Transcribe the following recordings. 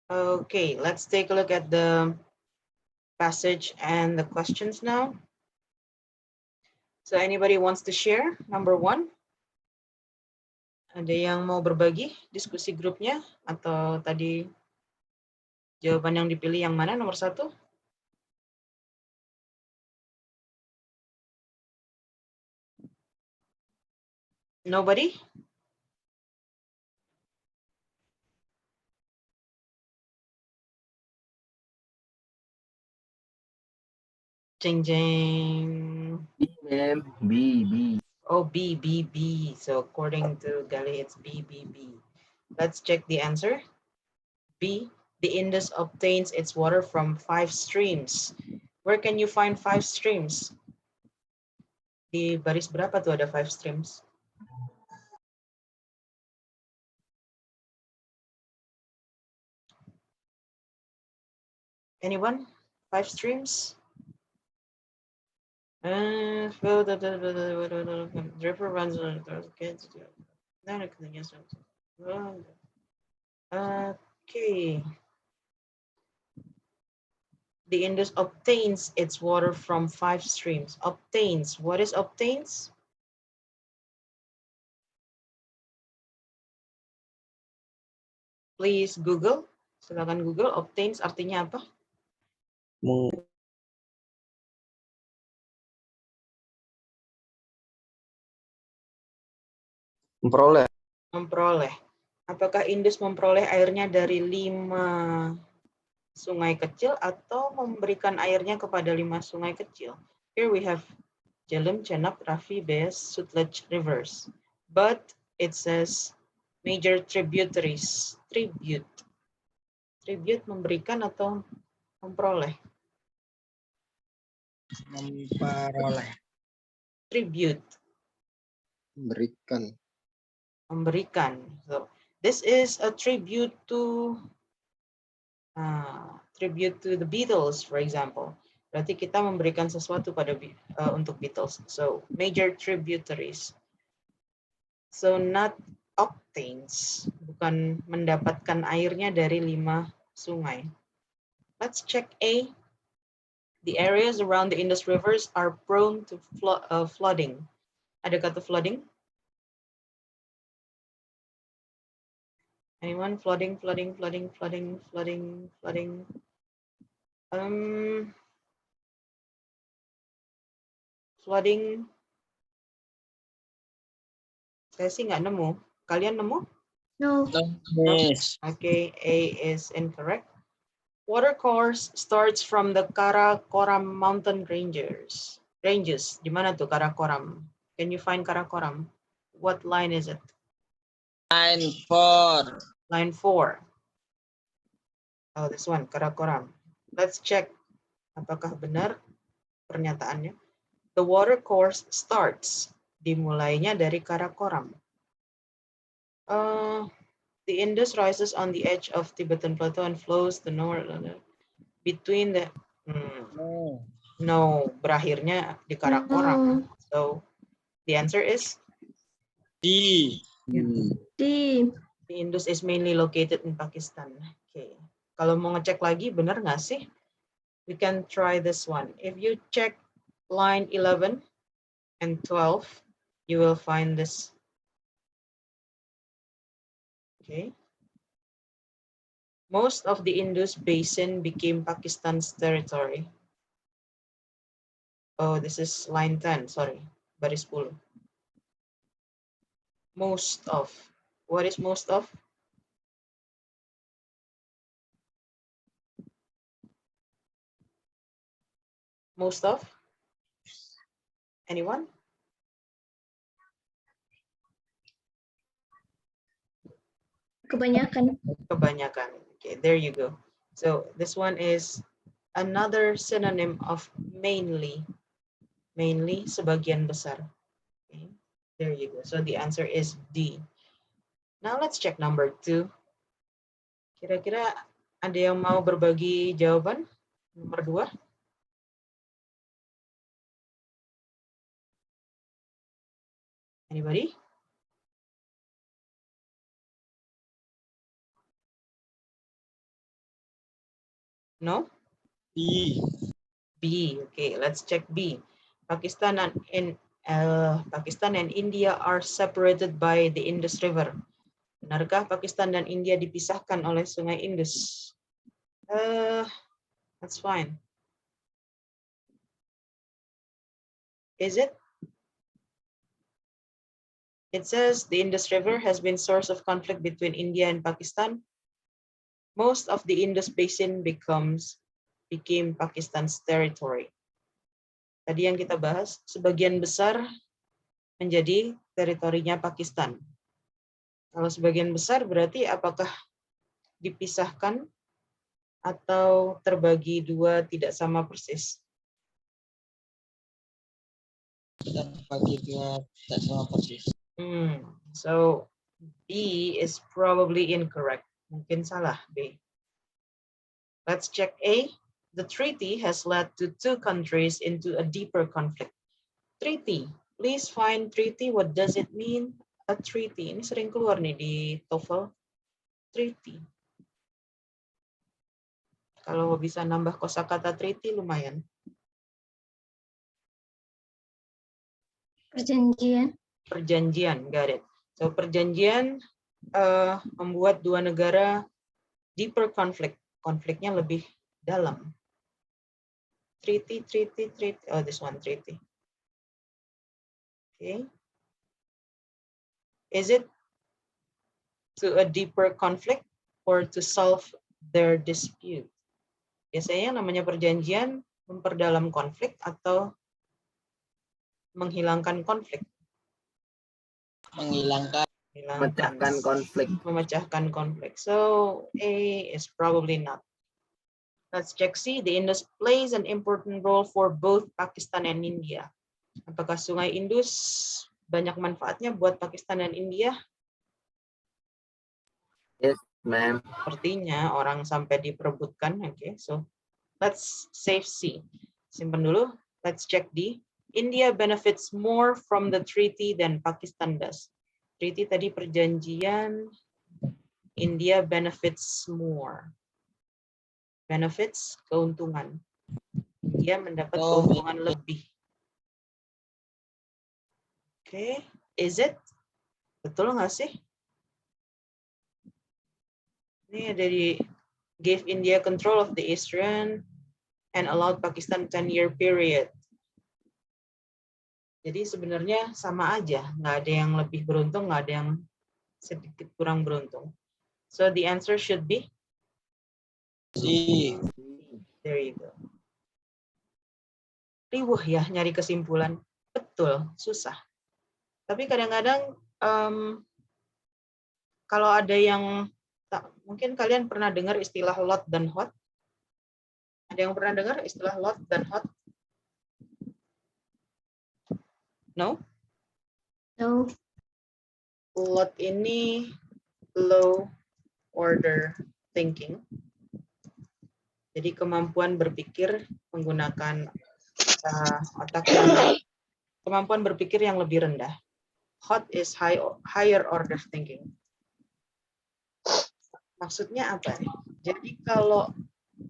Okay, let's take a look at the passage and the questions now. So anybody wants to share? Number 1. Ada yang mau berbagi diskusi grupnya atau tadi jawaban yang dipilih yang mana nomor 1? Nobody? Jeng jeng. B, ma'am. B. Oh, B, B, B. So according to Gali, it's B, B, B. Let's check the answer. B, the Indus obtains its water from 5 streams. Where can you find 5 streams? Di baris berapa tuh ada 5 streams? Anyone? 5 streams? The river runs on okay. The Indus obtains its water from 5 streams. Obtains. What is obtains? Please Google. Silakan Google. Obtains artinya apa? Memperoleh. Memperoleh. Apakah Indus memperoleh airnya dari 5 sungai kecil atau memberikan airnya kepada 5 sungai kecil? Here we have Jhelum, Chenab, Ravi, Beas, Sutlej rivers. But it says major tributaries. Tribute memberikan atau memperoleh? Memperoleh. Tribute. Memberikan. Memberikan. So this is a tribute to the Beatles, for example. Berarti kita memberikan sesuatu pada untuk Beatles. So major tributaries. So not obtains, bukan mendapatkan airnya dari 5 sungai. Let's check A. The areas around the Indus rivers are prone to flooding. Ada kata flooding? Anyone? Flooding. Flooding. Saya sih nggak nemu. Kalian nemu? No. Yes. Okay, A is incorrect. Watercourse starts from the Karakoram mountain ranges. Di mana tuh Karakoram? Can you find Karakoram? What line is it? Line 4. Line 4. Oh, this one, Karakoram. Let's check apakah benar pernyataannya. The watercourse starts. Dimulainya dari Karakoram. The Indus rises on the edge of Tibetan Plateau and flows the north between the no, berakhirnya di Karakoram. No. So the answer is D. D. the Indus is mainly located in Pakistan. Okay. Kalau mau ngecek lagi, benar nggak sih? We can try this one. If you check line 11 and 12, you will find this. Okay. Most of the Indus basin became Pakistan's territory. Oh, this is line 10, sorry. Baris 10. Most of. What is most of? Most of? Anyone? Kebanyakan. Kebanyakan. Okay, there you go. So this one is another synonym of mainly. Mainly, sebagian besar. Okay, there you go. So the answer is D. Now let's check number 2. Kira-kira ada yang mau berbagi jawaban? Nomor 2. Anybody? No? B. B. Okay, let's check B. Pakistan and India are separated by the Indus River. Benarkah Pakistan dan India dipisahkan oleh Sungai Indus? That's fine. Is it? It says the Indus River has been source of conflict between India and Pakistan. Most of the Indus Basin became Pakistan's territory. Tadi yang kita bahas, sebagian besar menjadi teritorinya Pakistan. Kalau sebagian besar berarti apakah dipisahkan atau terbagi dua tidak sama persis? Kita bagi dua tidak sama persis. So B is probably incorrect. Mungkin salah B. Let's check A. The treaty has led to two countries into a deeper conflict. Treaty. Please find treaty. What does it mean? A treaty. Ini sering keluar nih di TOEFL. Treaty. Kalau bisa nambah kosakata treaty lumayan. Perjanjian. Perjanjian, got it. So perjanjian membuat dua negara deeper conflict. Konfliknya lebih dalam. Treaty. Oh, this one, treaty. Okay. Is it to a deeper conflict or to solve their dispute? Biasanya namanya perjanjian memperdalam konflik atau menghilangkan konflik. Memecahkan konflik. Memecahkan konflik. So A is probably not. Let's check C. The Indus plays an important role for both Pakistan and India. Apakah Sungai Indus banyak manfaatnya buat Pakistan dan India? Yes, ma'am. Sepertinya orang sampai diperebutkan. Okay, so let's save C. Simpan dulu. Let's check D. India benefits more from the treaty than Pakistan does. Treaty tadi perjanjian. India benefits more. Benefits, keuntungan. India mendapat keuntungan lebih. Oke, is it? Betul nggak sih? Ini ada di gave India control of the Eastern and allowed Pakistan 10-year period. Jadi sebenarnya sama aja, nggak ada yang lebih beruntung, nggak ada yang sedikit kurang beruntung. So the answer should be C. There you go. Riwuh ya nyari kesimpulan. Betul, susah. Tapi kadang-kadang kalau ada yang mungkin kalian pernah dengar istilah lot dan hot. Ada yang pernah dengar istilah lot dan hot? No? No. Lot ini low order thinking. Jadi kemampuan berpikir menggunakan otak yang kemampuan berpikir yang lebih rendah. Hot is higher order thinking. Maksudnya apa? Jadi kalau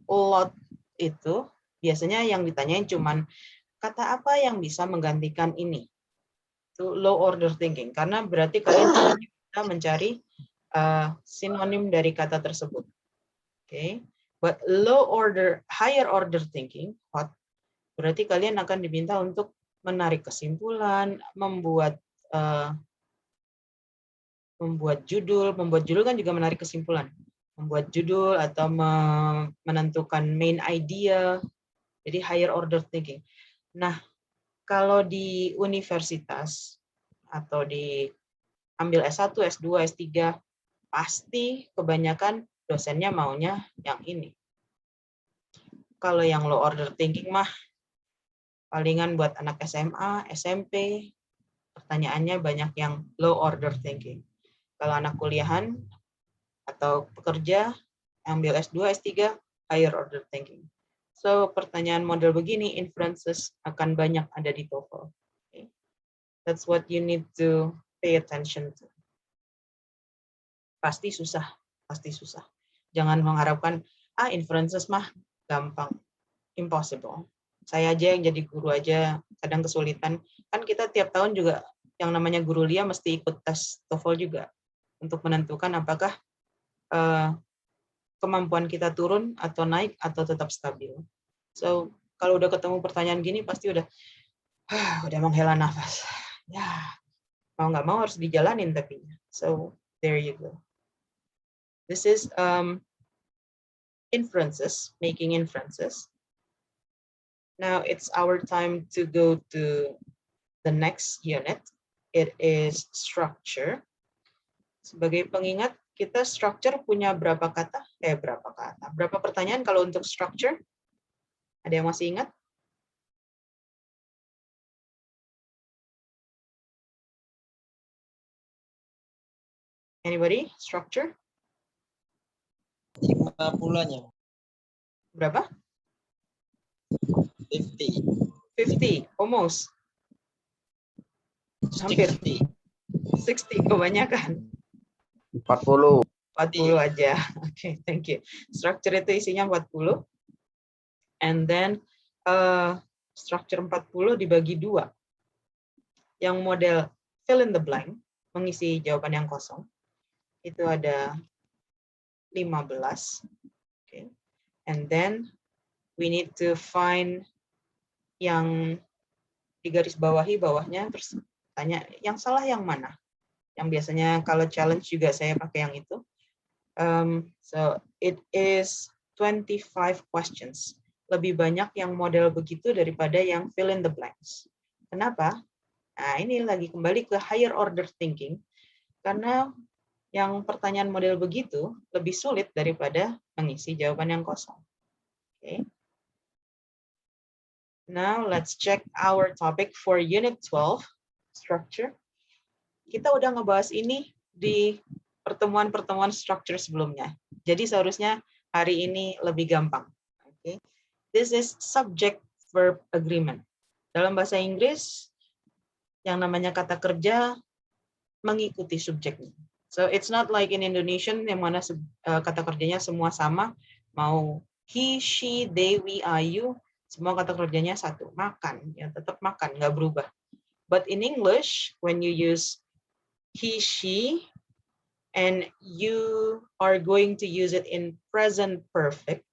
lot itu biasanya yang ditanyain cuman kata apa yang bisa menggantikan ini. Itu low order thinking karena berarti kalian bisa mencari sinonim dari kata tersebut. Okay. But higher order thinking, hot, berarti kalian akan diminta untuk menarik kesimpulan, membuat judul kan juga menarik kesimpulan, membuat judul atau menentukan main idea, jadi higher order thinking. Nah, kalau di universitas atau di ambil S1, S2, S3, pasti kebanyakan dosennya maunya yang ini. Kalau yang low order thinking mah palingan buat anak SMA, SMP, pertanyaannya banyak yang low order thinking. Kalau anak kuliahan atau pekerja, ambil S2, S3, higher order thinking. So, pertanyaan model begini, inferences akan banyak ada di TOEFL. Okay. That's what you need to pay attention to. Pasti susah, pasti susah. Jangan mengharapkan, inferences mah gampang, impossible. Saya aja yang jadi guru aja kadang kesulitan. Kan kita tiap tahun juga yang namanya guru Lia mesti ikut tes TOEFL juga untuk menentukan apakah kemampuan kita turun atau naik atau tetap stabil. So kalau udah ketemu pertanyaan gini pasti udah menghela nafas. Ya, mau nggak mau harus dijalanin tapi. So there you go. This is inferences, making inferences. Now it's our time to go to the next unit. It is structure. Sebagai pengingat, kita structure punya berapa kata? Berapa pertanyaan kalau untuk structure? Ada yang masih ingat? Anybody? Structure? 50-nya. Berapa? 50. 50, almost. Hampir. 60. 60, kebanyakan. 40. 40 aja. Oke, thank you. Structure itu isinya 40. And then structure 40 dibagi 2. Yang model fill in the blank, mengisi jawaban yang kosong, itu ada 15. Okay. And then we need to find yang digarisbawahi bawahnya, terus tanya yang salah yang mana. Yang biasanya kalau challenge juga saya pakai yang itu. So it is 25 questions. Lebih banyak yang model begitu daripada yang fill in the blanks. Kenapa? Nah, ini lagi kembali ke higher order thinking. Karena yang pertanyaan model begitu lebih sulit daripada mengisi jawaban yang kosong. Okay. Now let's check our topic for Unit 12, structure. Kita udah ngebahas ini di pertemuan-pertemuan structure sebelumnya. Jadi seharusnya hari ini lebih gampang. Okay. This is subject-verb agreement. Dalam bahasa Inggris, yang namanya kata kerja mengikuti subjeknya. So it's not like in Indonesian yang mana kata kerjanya semua sama, mau he, she, they, we, are, you, semua kata kerjanya satu, makan, ya tetap makan, nggak berubah. But in English, when you use he, she, and you are going to use it in present perfect,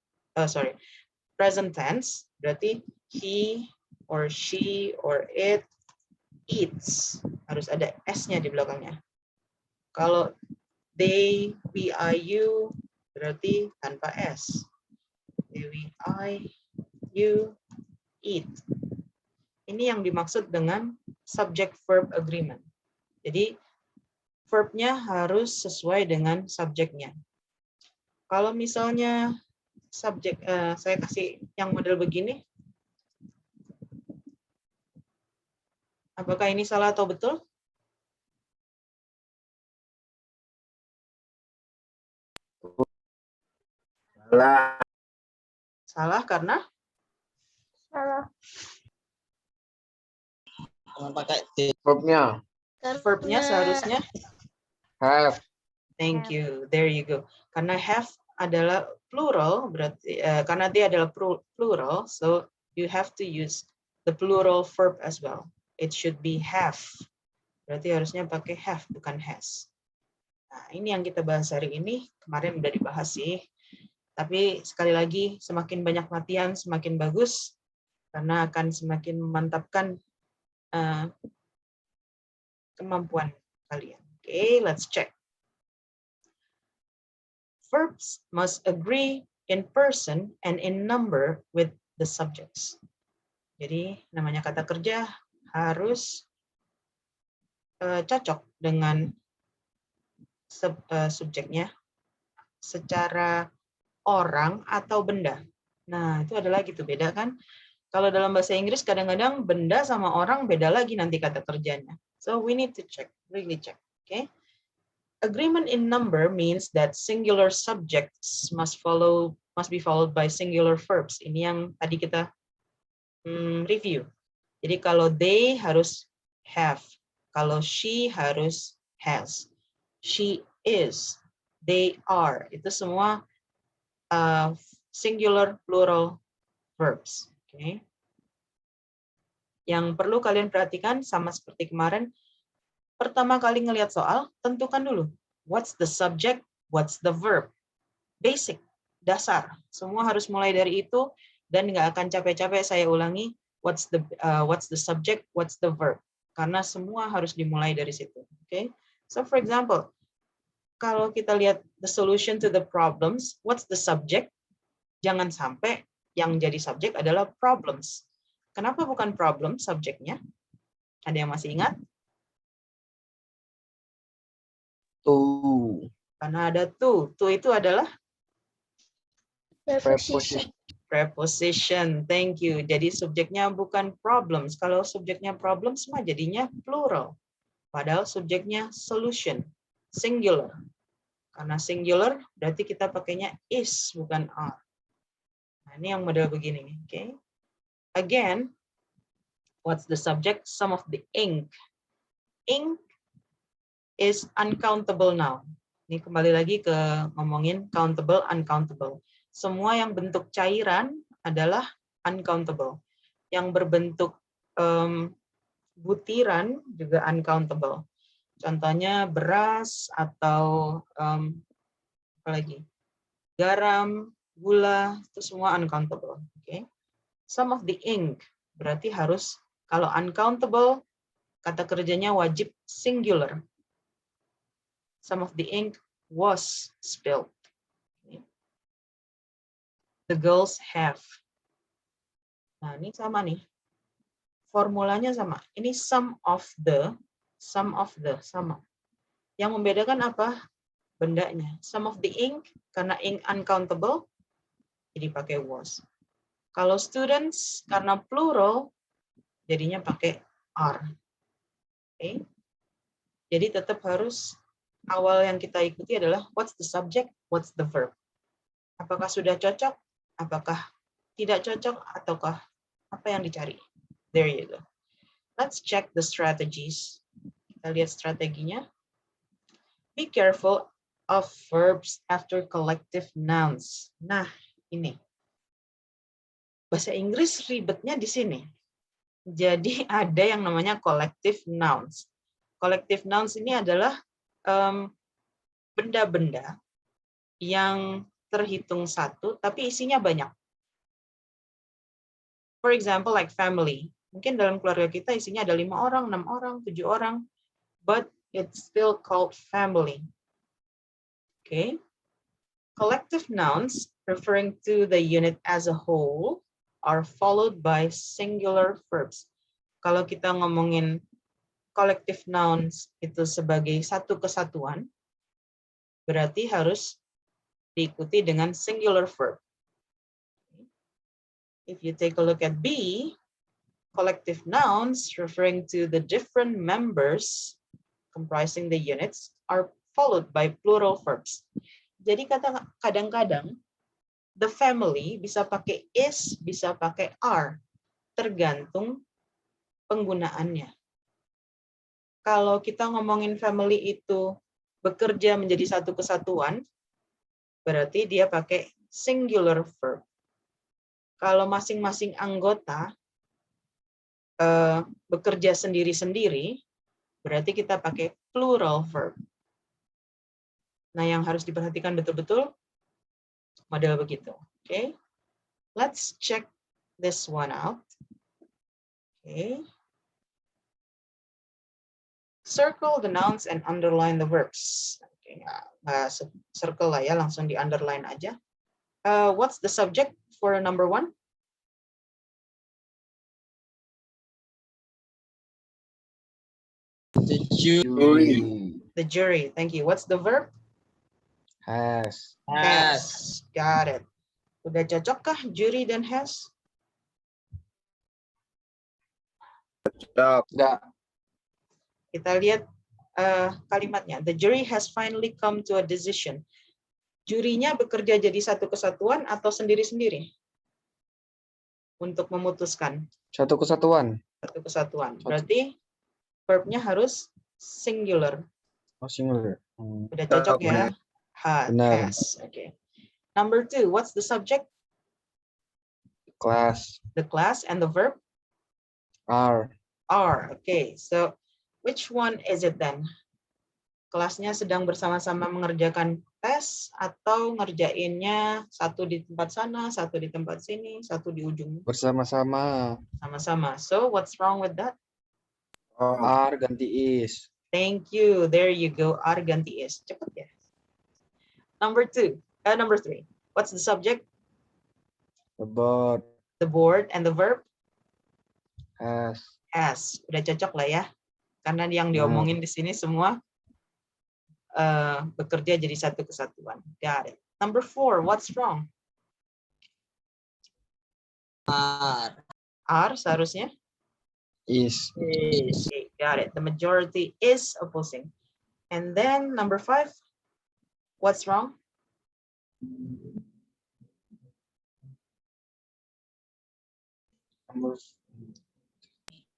present tense, berarti he or she or it eats, harus ada s-nya di belakangnya. Kalau they, we, I, you, berarti tanpa s. They, we, I, you, eat. Ini yang dimaksud dengan subject-verb agreement. Jadi, verb-nya harus sesuai dengan subjeknya. Kalau misalnya subjek, saya kasih yang model begini, apakah ini salah atau betul? Salah. Salah karena? Salah. Karena pakai D. Verbnya Verbnya seharusnya? have. Thank you. There you go. Karena have adalah plural, berarti karena dia adalah plural, so you have to use the plural verb as well. It should be have. Berarti harusnya pakai have, bukan has. Nah, ini yang kita bahas hari ini. Kemarin udah dibahas sih. Tapi sekali lagi, semakin banyak latihan, semakin bagus. Karena akan semakin memantapkan kemampuan kalian. Okay, let's check. Verbs must agree in person and in number with the subjects. Jadi, namanya kata kerja harus cocok dengan subjeknya secara orang atau benda. Nah, itu adalah gitu, beda kan? Kalau dalam bahasa Inggris kadang-kadang benda sama orang beda lagi nanti kata kerjanya. So we need to check, really check. Okay? Agreement in number means that singular subjects must be followed by singular verbs. Ini yang tadi kita review. Jadi kalau they harus have, kalau she harus has, she is, they are. Itu semua singular, plural verbs. Oke. Yang perlu kalian perhatikan sama seperti kemarin, pertama kali ngelihat soal, tentukan dulu what's the subject, what's the verb. Basic, dasar. Semua harus mulai dari itu dan nggak akan capek-capek saya ulangi what's the subject, what's the verb. Karena semua harus dimulai dari situ. Oke. So for example, kalau kita lihat the solution to the problems, what's the subject? Jangan sampai yang jadi subjek adalah problems. Kenapa bukan problem subjeknya? Ada yang masih ingat? To. Karena ada to. To itu adalah Preposition. preposition. Thank you. Jadi subjeknya bukan problems. Kalau subjeknya problems mah jadinya plural. Padahal subjeknya solution, singular. Karena singular berarti kita pakainya is bukan are. Nah, ini yang model begini, oke? Okay? Again, what's the subject? Some of the ink. Ink is uncountable noun. Ini kembali lagi ke ngomongin countable, uncountable. Semua yang bentuk cairan adalah uncountable. Yang berbentuk butiran juga uncountable. Contohnya beras atau apa lagi? Garam, gula, itu semua uncountable. Okay? Some of the ink berarti harus, kalau uncountable, kata kerjanya wajib singular. Some of the ink was spilled. Okay? The girls have. Nah, ini sama nih. Formulanya sama. Ini some of the, sama. Yang membedakan apa? Bendanya. Some of the ink, karena ink uncountable, jadi pakai was. Kalau students, karena plural, jadinya pakai are. Okay? Jadi tetap harus, awal yang kita ikuti adalah what's the subject, what's the verb. Apakah sudah cocok, apakah tidak cocok, ataukah apa yang dicari. There you go. Let's check the strategies. Kita lihat strateginya. Be careful of verbs after collective nouns. Nah, ini. Bahasa Inggris ribetnya di sini. Jadi ada yang namanya collective nouns. Collective nouns ini adalah benda-benda yang terhitung satu, tapi isinya banyak. For example, like family. Mungkin dalam keluarga kita isinya ada 5 orang, 6 orang, 7 orang, but it's still called family. Okay. Collective nouns referring to the unit as a whole are followed by singular verbs. Kalau kita ngomongin collective nouns itu sebagai satu kesatuan, berarti harus diikuti dengan singular verb. If you take a look at B, collective nouns referring to the different members comprising the units are followed by plural verbs. Jadi kadang-kadang the family bisa pakai is, bisa pakai are, tergantung penggunaannya. Kalau kita ngomongin family itu bekerja menjadi satu kesatuan, berarti dia pakai singular verb. Kalau masing-masing anggota bekerja sendiri-sendiri, berarti kita pakai plural verb. Nah, yang harus diperhatikan betul-betul model begitu. Okay, let's check this one out. Okay, circle the nouns and underline the verbs. Okay, circle lah ya, langsung di underline aja. What's the subject for number 1? The jury. The jury. Thank you. What's the verb? Has. Has. Got it. Udah cocokkah jury dan has? Tidak. Kita lihat kalimatnya. The jury has finally come to a decision. Jurinya bekerja jadi satu kesatuan atau sendiri-sendiri untuk memutuskan? Satu kesatuan. Satu kesatuan. Berarti verbnya harus singular. Oh, singular. Udah cocok ya? Benar. Has. Okay. Number 2, what's the subject? class. The class and the verb Are. are. Okay, so which one is it then? Kelasnya sedang bersama-sama mengerjakan tes atau ngerjainnya satu di tempat sana, satu di tempat sini, satu di ujung Bersama-sama. sama-sama. So what's wrong with that? Are ganti is. Thank you. There you go. Are ganti is. Cepet ya. Number three. What's the subject? The board. The board and the verb? Has. Has. Udah cocok lah ya. Karena yang diomongin di sini semua bekerja jadi satu kesatuan. Got it. Number 4. What's wrong? Are seharusnya? Is. Okay, got it. The majority is opposing. And then number 5. What's wrong?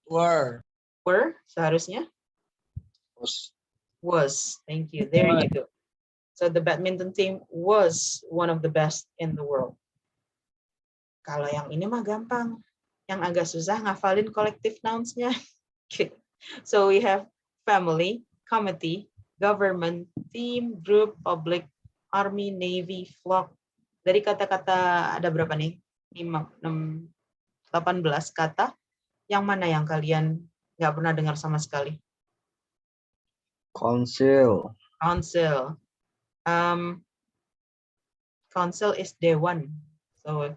Were. Were seharusnya? Was. Thank you. There you go. So the badminton team was one of the best in the world. Kalau yang ini mah gampang. Yang agak susah ngafalin collective nouns-nya. So we have family, committee, government, team, group, public, army, navy, flock. Dari kata-kata ada berapa nih? 5, 6, 18 kata. Yang mana yang kalian nggak pernah dengar sama sekali? Council. Council. Council is Dewan. So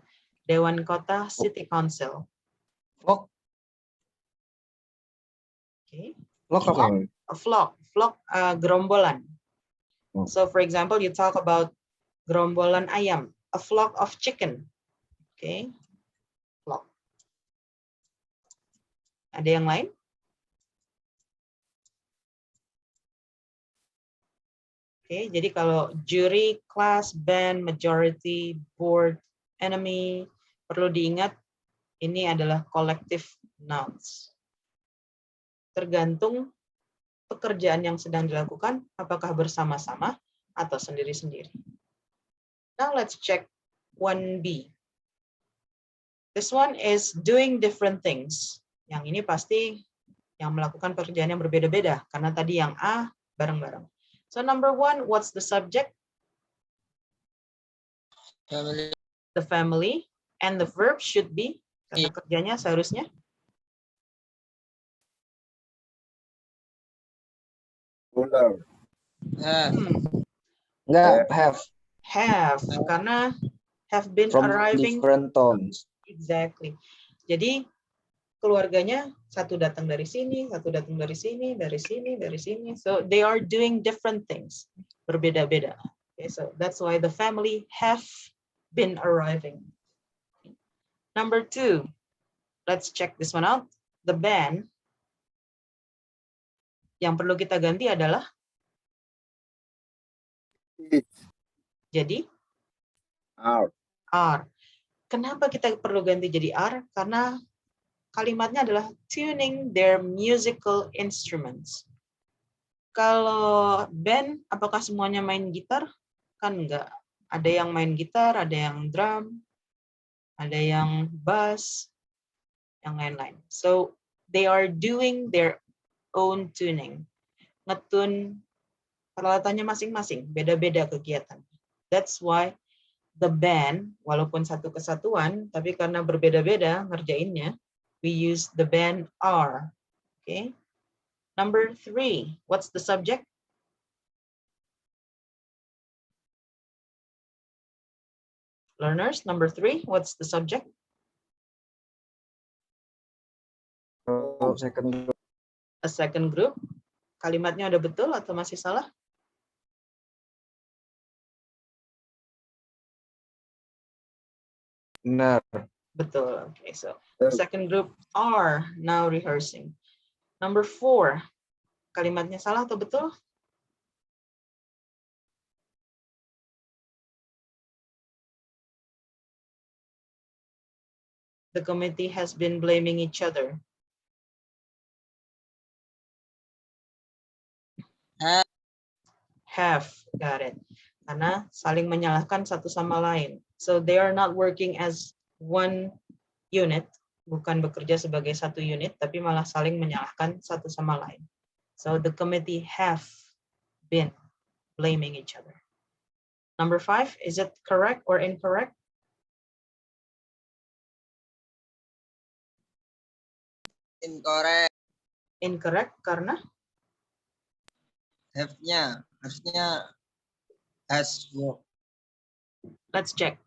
Dewan Kota, City Council. Flock. Okay. Flock apa? A flock. Flock, gerombolan. Oh. So for example, you talk about gerombolan ayam. A flock of chicken. Okay. Flock. Ada yang lain? Oke, jadi kalau jury, class, band, majority, board, enemy, perlu diingat ini adalah collective nouns. Tergantung pekerjaan yang sedang dilakukan, apakah bersama-sama atau sendiri-sendiri. Now let's check 1B. This one is doing different things. Yang ini pasti yang melakukan pekerjaan yang berbeda-beda, karena tadi yang A bareng-bareng. So number 1, what's the subject? Family. The family. And the verb should be, kata kerjanya seharusnya? Enggak, have. Have, karena have been From arriving. different towns. Exactly. Jadi keluarganya satu datang dari sini, satu datang dari sini, dari sini, dari sini. So they are doing different things. Berbeda-beda. Okay, so that's why the family have been arriving. Number 2. Let's check this one out. The band. Yang perlu kita ganti adalah jadi are. Kenapa kita perlu ganti jadi are? Karena kalimatnya adalah tuning their musical instruments. Kalau band, apakah semuanya main gitar? Kan enggak. Ada yang main gitar, ada yang drum, ada yang bass, yang lain-lain. So they are doing their own tuning. Ngetun peralatannya masing-masing, beda-beda kegiatan. That's why the band, walaupun satu kesatuan, tapi karena berbeda-beda ngerjainnya, we use the band are. Okay. Number 3, what's the subject? Learners, number 3, what's the subject? Second. A second group. Kalimatnya udah betul atau masih salah? Benar. Betul. Okay, so second group are now rehearsing. Number 4, kalimatnya salah atau betul? The committee has been blaming each other. Have, got it. Karena saling menyalahkan satu sama lain. So they are not working as one unit, bukan bekerja sebagai satu unit, tapi malah saling menyalahkan satu sama lain. So the committee have been blaming each other. Number 5, is it correct or incorrect? Incorrect. Incorrect karena Have-nya harusnya has work. let's check.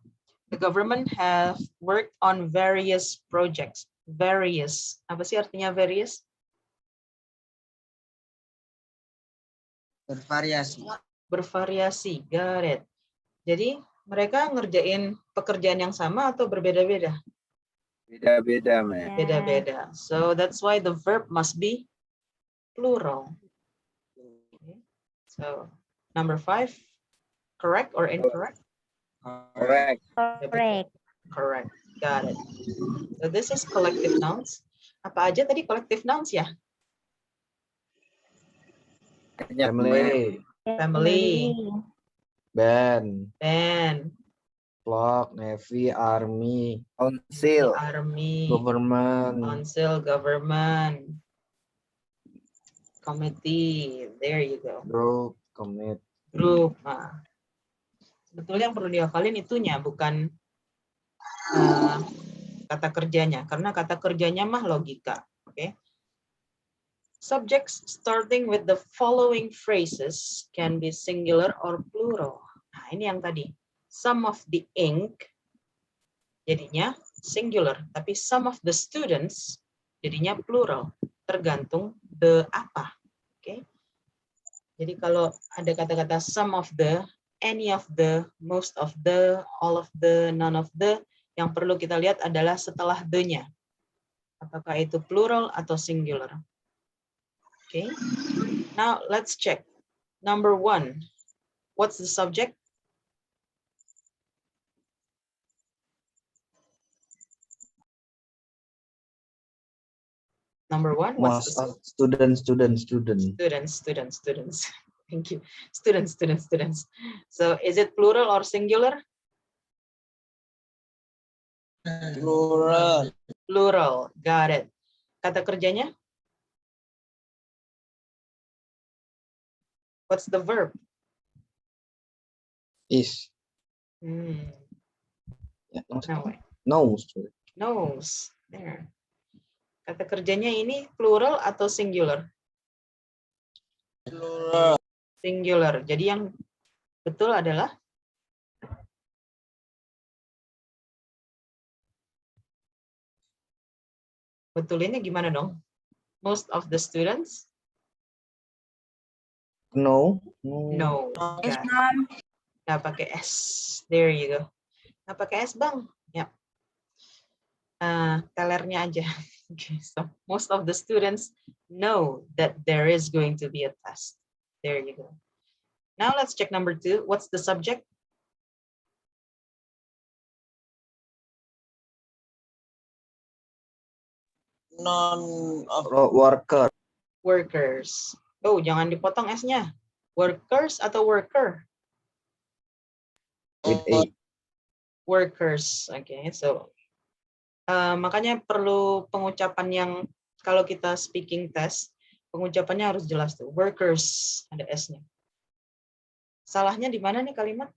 The government have worked on various projects. Various. Apa sih artinya various? Bervariasi. Bervariasi. Got it. Jadi mereka ngerjain pekerjaan yang sama atau berbeda-beda? Beda-beda, Ma'am. Beda-beda. So that's why the verb must be plural. Okay. So number 5, correct or incorrect? Correct. Correct. Correct. Got it. So this is collective nouns. Apa aja tadi collective nouns ya? Banyak, Ma'am. Family, Family, band, band, flock, navy, army, Council. army, government, council, government, committee. There you go. group, commit. Group. Nah, sebetulnya yang perlu dihafalin itunya, bukan kata kerjanya. Karena kata kerjanya mah logika. Oke. Subjects starting with the following phrases can be singular or plural. Nah, ini yang tadi. Some of the ink jadinya singular, tapi some of the students jadinya plural, tergantung the apa. Oke. Jadi kalau ada kata-kata some of the, any of the, most of the, all of the, none of the, yang perlu kita lihat adalah setelah the-nya. Apakah itu plural atau singular? Okay. Now let's check. Number 1. What's the subject? Number 1. What's Most the of students. students? Thank you. Students. So is it plural or singular? Plural. Plural. Got it. Kata kerjanya? What's the verb? Is. No, wait. No. Knows. There. Kata kerjanya ini plural atau singular? Plural. Singular. Jadi yang betul adalah betulinnya gimana dong? Most of the students? No. No. Got it. Nggak pakai S. There you go. Nggak pakai S, Bang. Ya. Tellernya aja. Okay, so most of the students know that there is going to be a test. There you go. Now let's check number 2. What's the subject? None of Worker. Workers. Oh, jangan dipotong S-nya. Workers atau worker? With A. Workers. Okay, so makanya perlu pengucapan yang kalau kita speaking test, pengucapannya harus jelas tuh. Workers, ada S-nya. Salahnya di mana nih kalimat?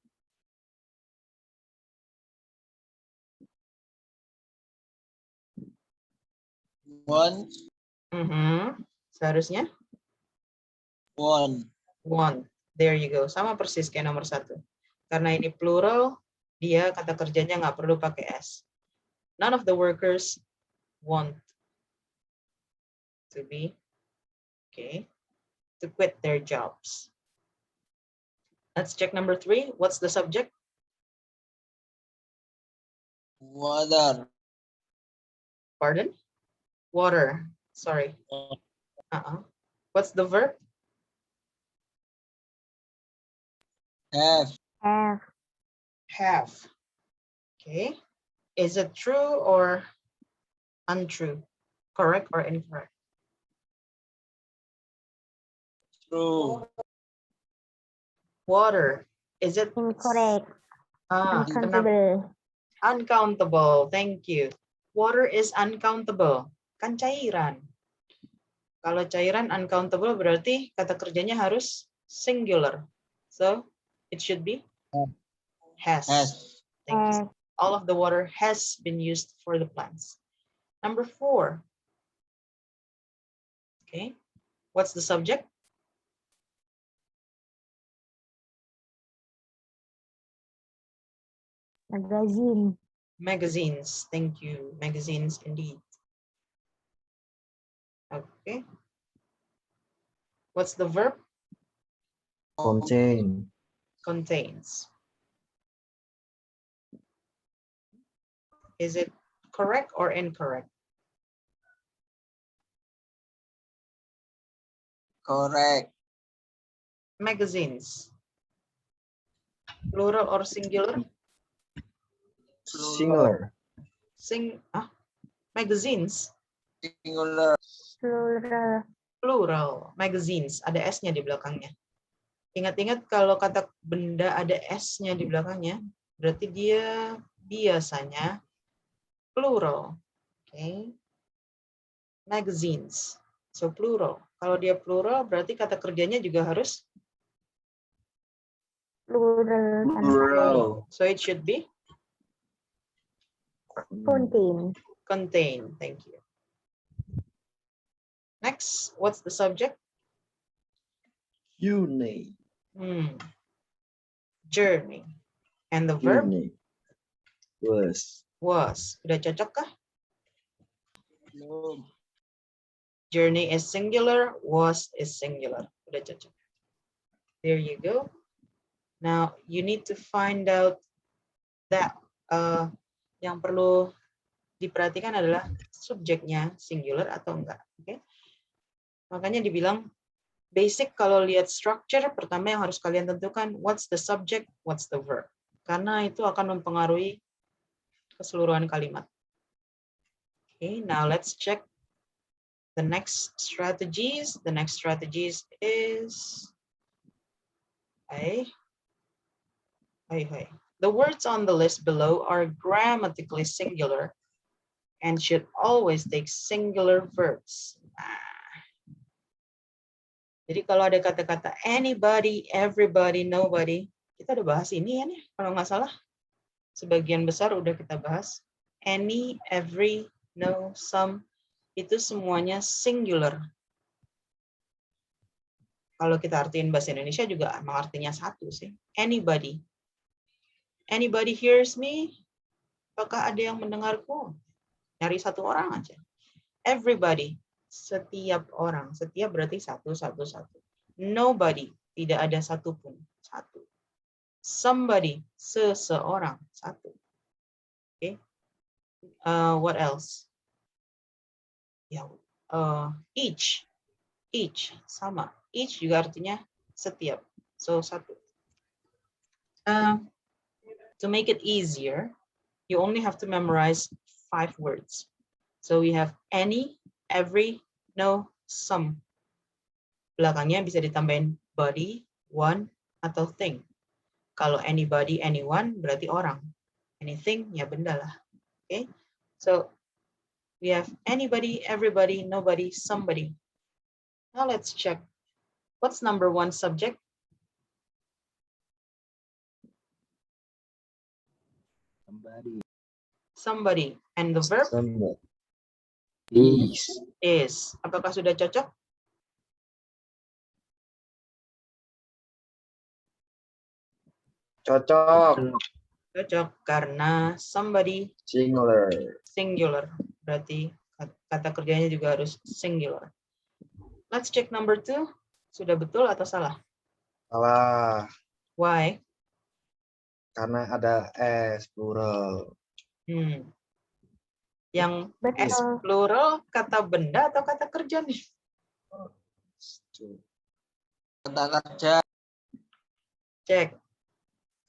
one. Seharusnya One. want. There you go. Sama persis kayak nomor 1. Karena ini plural, dia kata kerjanya nggak perlu pakai S. None of the workers want to be, to quit their jobs. Let's check number 3. What's the subject? Water. Pardon? Water. Sorry. What's the verb? Have. Have. Okay. Is it true or untrue? Correct or incorrect? True. Water. Is it Incorrect. kenapa? Uncountable. Uncountable. Thank you. water is uncountable. Kan cairan. Kalau cairan uncountable berarti kata kerjanya harus singular. So it should be has. Thank you. All of the water has been used for the plants. Number 4. Okay. What's the subject? Magazine. Magazines. Thank you. Magazines indeed. Okay. What's the verb? Contain. Contains. Is it correct or incorrect? Correct. Magazines. Plural or singular? Singular. Magazines. Singular. Plural. Plural. Magazines. Ada S-nya di belakangnya. Ingat-ingat kalau kata benda ada S-nya di belakangnya, berarti dia biasanya plural. Okay. Magazines. So plural. Kalau dia plural berarti kata kerjanya juga harus Plural. Plural. so it should be Contain. contain. Thank you. Next, what's the subject? Journey. Journey. And the verb Journey. Was. Udah cocok kah? Belum. Journey is singular, was is singular. Udah cocok. There you go. Now, you need to find out that yang perlu diperhatikan adalah subjeknya singular atau enggak. Okay? Makanya dibilang basic kalau lihat structure, pertama yang harus kalian tentukan what's the subject, what's the verb. Karena itu akan mempengaruhi keseluruhan kalimat. Okay, now let's check the next strategies. The next strategies is the words on the list below are grammatically singular and should always take singular verbs. Jadi kalau ada kata-kata anybody, everybody, nobody, kita udah bahas ini ya nih, kalau nggak salah. Sebagian besar udah kita bahas. Any, every, no, some, itu semuanya singular. Kalau kita artiin bahasa Indonesia juga emang artinya satu sih. Anybody. Anybody hears me? Apakah ada yang mendengarku? Nyari satu orang aja. Everybody. Setiap orang. Setiap berarti satu. Nobody. Tidak ada satupun. Satu. Somebody. Seseorang. Satu. Okay. What else? Each. Each. Sama. Each juga artinya setiap. So, satu. To make it easier, you only have to memorize 5 words. So we have any, every, no, some. Belakangnya bisa ditambahin body, one, atau thing. Kalau anybody, anyone, berarti orang. Anything, ya benda lah. Okay? So we have anybody, everybody, nobody, somebody. Now let's check. What's number 1 subject? Somebody. And the verb? Somebody. Is. Apakah sudah cocok? Cocok. Cocok karena somebody singular. Berarti kata kerjanya juga harus singular. Let's check number 2. Sudah betul atau salah? Salah. Why? Karena ada S plural. Yang S plural kata benda atau kata kerja nih? Kata kerja. Cek.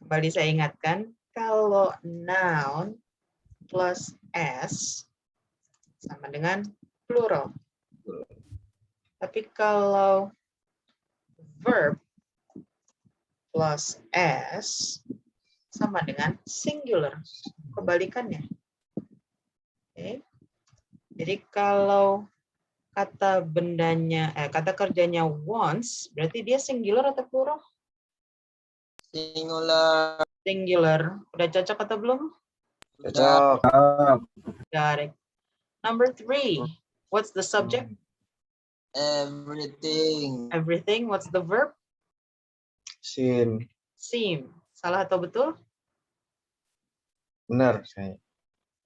Kembali saya ingatkan, kalau noun plus S sama dengan plural. Tapi kalau verb plus S sama dengan singular. Kebalikannya. Oke. Jadi kalau kata kata kerjanya wants, berarti dia singular atau plural? Singular. Singular. Udah cocok atau belum? Cocok. Got it. Number 3. What's the subject? Everything. Everything. What's the verb? Sin. Seem. Salah atau betul? Benar saya.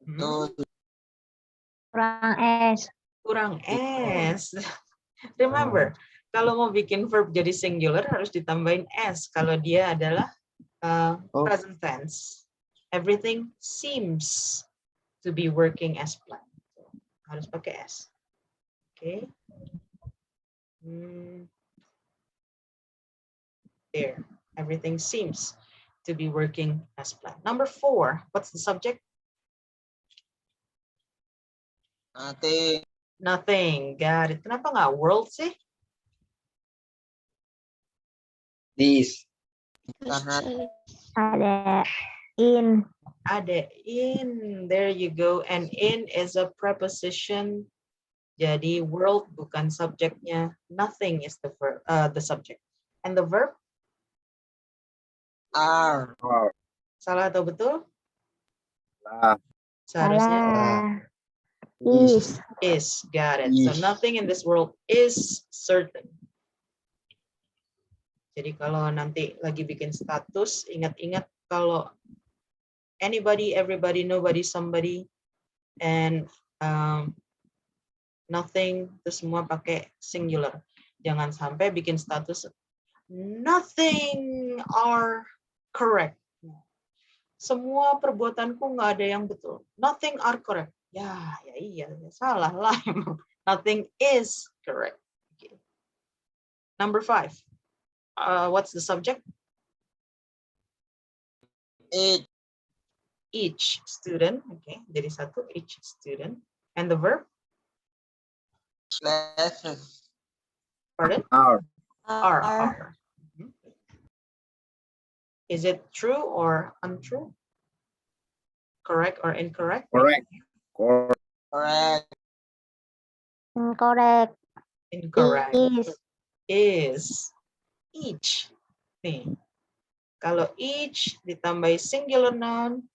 Betul. Kurang S. Kurang S. Remember, kalau mau bikin verb jadi singular harus ditambahin S kalau dia adalah present tense. Everything seems to be working as planned. Harus pakai S. Oke. There. Everything seems to be working as planned. Number 4. What's the subject? Nothing. Nothing. Got it. Kenapa nggak world sih? This. Karena Ada in. Ada in. There you go. And in is a preposition. Jadi world bukan subjeknya. Nothing is the verb, the subject. And the verb? are. Salah atau betul? Lah. Seharusnya Salah. Is. is. Got it. So Is. nothing in this world is certain. Jadi kalau nanti lagi bikin status, ingat-ingat kalau anybody, everybody, nobody, somebody, and nothing, itu semua pakai singular. Jangan sampai bikin status, nothing are correct. Semua perbuatanku nggak ada yang betul. Nothing are correct. Ya iya, salah lah. Nothing is correct. Okay. Number 5. What's the subject? It. Each student. Okay, jadi satu, each student. And the verb? Classes. Pardon? Are. Are. Is it true or untrue? Correct or incorrect? Correct. Correct. Incorrect. Incorrect. Is. Each. Nih. Kalau each ditambah singular noun,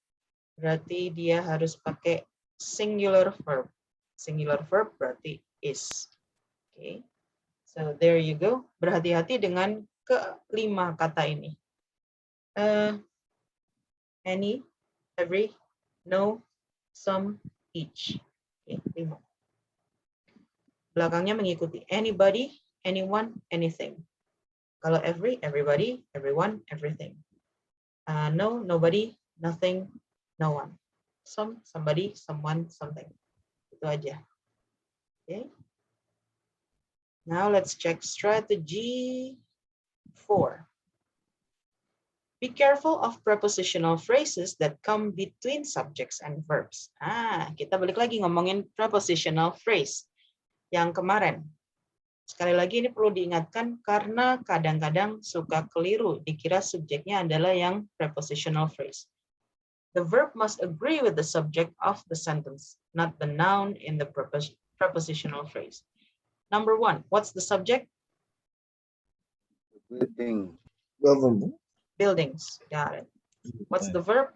berarti dia harus pakai singular verb. Singular verb berarti is. Okay. So there you go. Berhati-hati dengan ke-5 kata ini. Any, every, no, some, each. Okay, 5. Belakangnya mengikuti anybody, anyone, anything. Kalau every, everybody, everyone, everything. No, nobody, nothing, no one. Some, somebody, someone, something. Itu aja. Okay. Now let's check strategy 4. Be careful of prepositional phrases that come between subjects and verbs. Kita balik lagi ngomongin prepositional phrase yang kemarin. Sekali lagi ini perlu diingatkan karena kadang-kadang suka keliru dikira subjeknya adalah yang prepositional phrase. The verb must agree with the subject of the sentence, not the noun in the prepositional phrase. Number 1, what's the subject? Building. Buildings. Got it. What's the verb?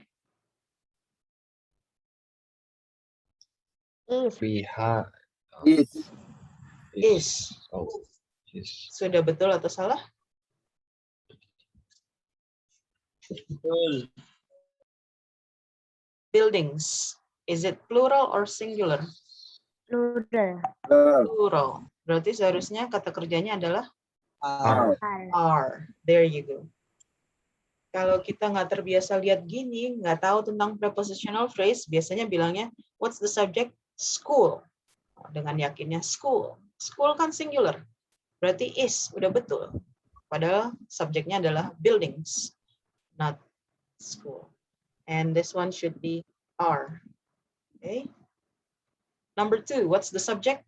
Is. We have. Is. Oh, is. Sudah betul atau salah? Betul. Buildings. Is it plural or singular? Plural. Plural. Berarti seharusnya kata kerjanya adalah Are. are. There you go. Kalau kita nggak terbiasa lihat gini, nggak tahu tentang prepositional phrase, biasanya bilangnya, what's the subject? School. Dengan yakinnya school. School kan singular. Berarti is, udah betul. Padahal subjeknya adalah buildings, not school. And this one should be are. Okay. Number 2, what's the subject?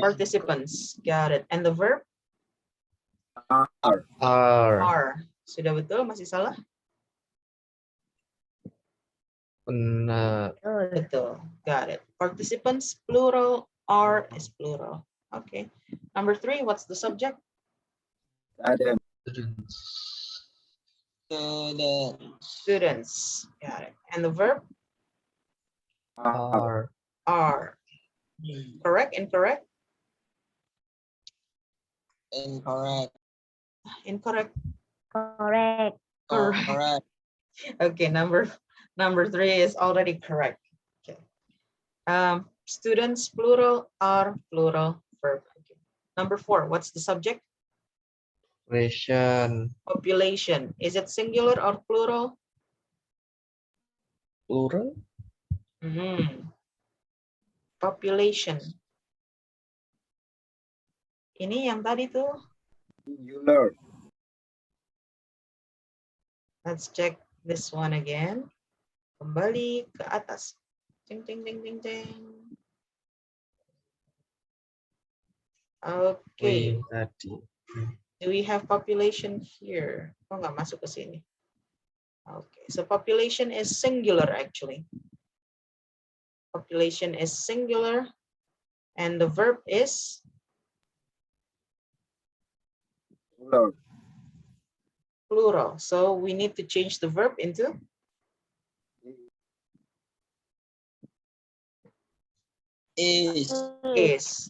Participants. Got it. And the verb? Are. Are. Sudah betul? Masih salah? Benar. Betul. Betul. Got it. Participants, plural, are is plural. Okay. Number 3, what's the subject? Student. Students. Student. Students. Got it. And the verb? Are. Are. Correct? Incorrect? Incorrect. Incorrect. Correct. Correct. Correct. Okay, number 3 is already correct. Okay. Students, plural, are plural verb. Okay. Number 4, what's the subject? Population. Population. Is it singular or plural? Plural. Population. Ini yang tadi tuh. Singular. Let's check this one again. Kembali ke atas. Cing, cing, cing, cing, cing. Okay. Wih, tadi. Do we have population here? Oh, nggak masuk ke sini. Okay, so population is singular actually. Population is singular and the verb is Plural. plural. So we need to change the verb into is.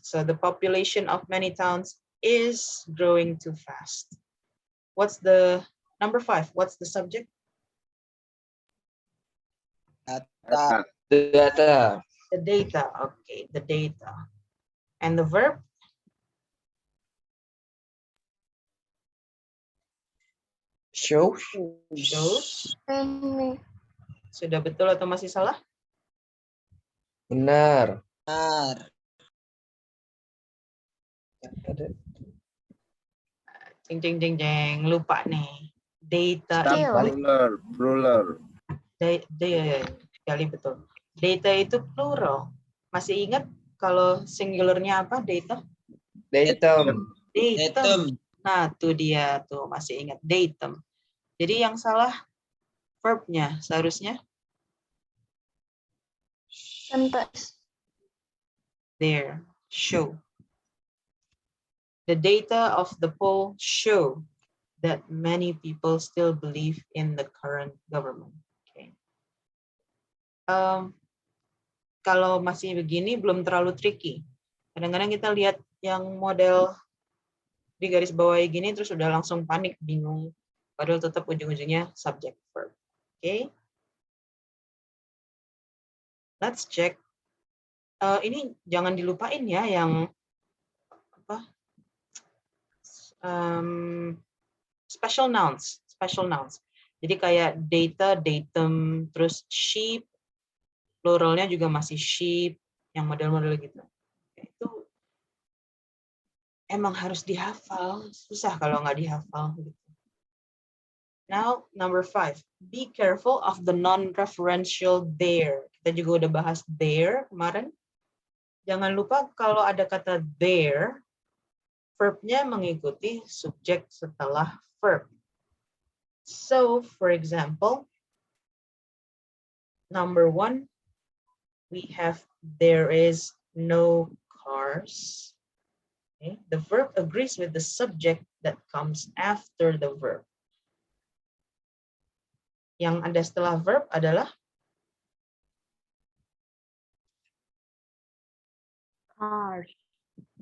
So the population of many towns is growing too fast. What's the number 5? What's the subject? Data. Data. The data. Okay, the data. And the verb? Shows. Shows. Sudah betul atau masih salah? Benar. Benar. Jeng jeng jeng jeng, lupa nih. Data Skill. Plural. Plural. kali betul. Data itu plural. Masih ingat kalau singularnya apa? Data? Datum. Datum. Datum. Nah, tuh dia tuh masih ingat datum. Jadi yang salah verbnya seharusnya there, show. The data of the poll show that many people still believe in the current government. Okay. Kalau masih begini belum terlalu tricky. Kadang-kadang kita lihat yang model di garis bawahi gini terus udah langsung panik, bingung. Padahal tetap ujung-ujungnya subject verb. Okay. Let's check. Ini jangan dilupain ya yang apa? Special nouns. Jadi kayak data, datum, terus sheep, pluralnya juga masih sheep, yang model-model gitu. Itu emang harus dihafal, susah kalau nggak dihafal. Now, number 5, be careful of the non-referential there. Kita juga udah bahas there kemarin. Jangan lupa kalau ada kata there, verbnya mengikuti subjek setelah verb. So, for example, number 1, we have there is no cars. Okay. The verb agrees with the subject that comes after the verb. Yang ada setelah verb adalah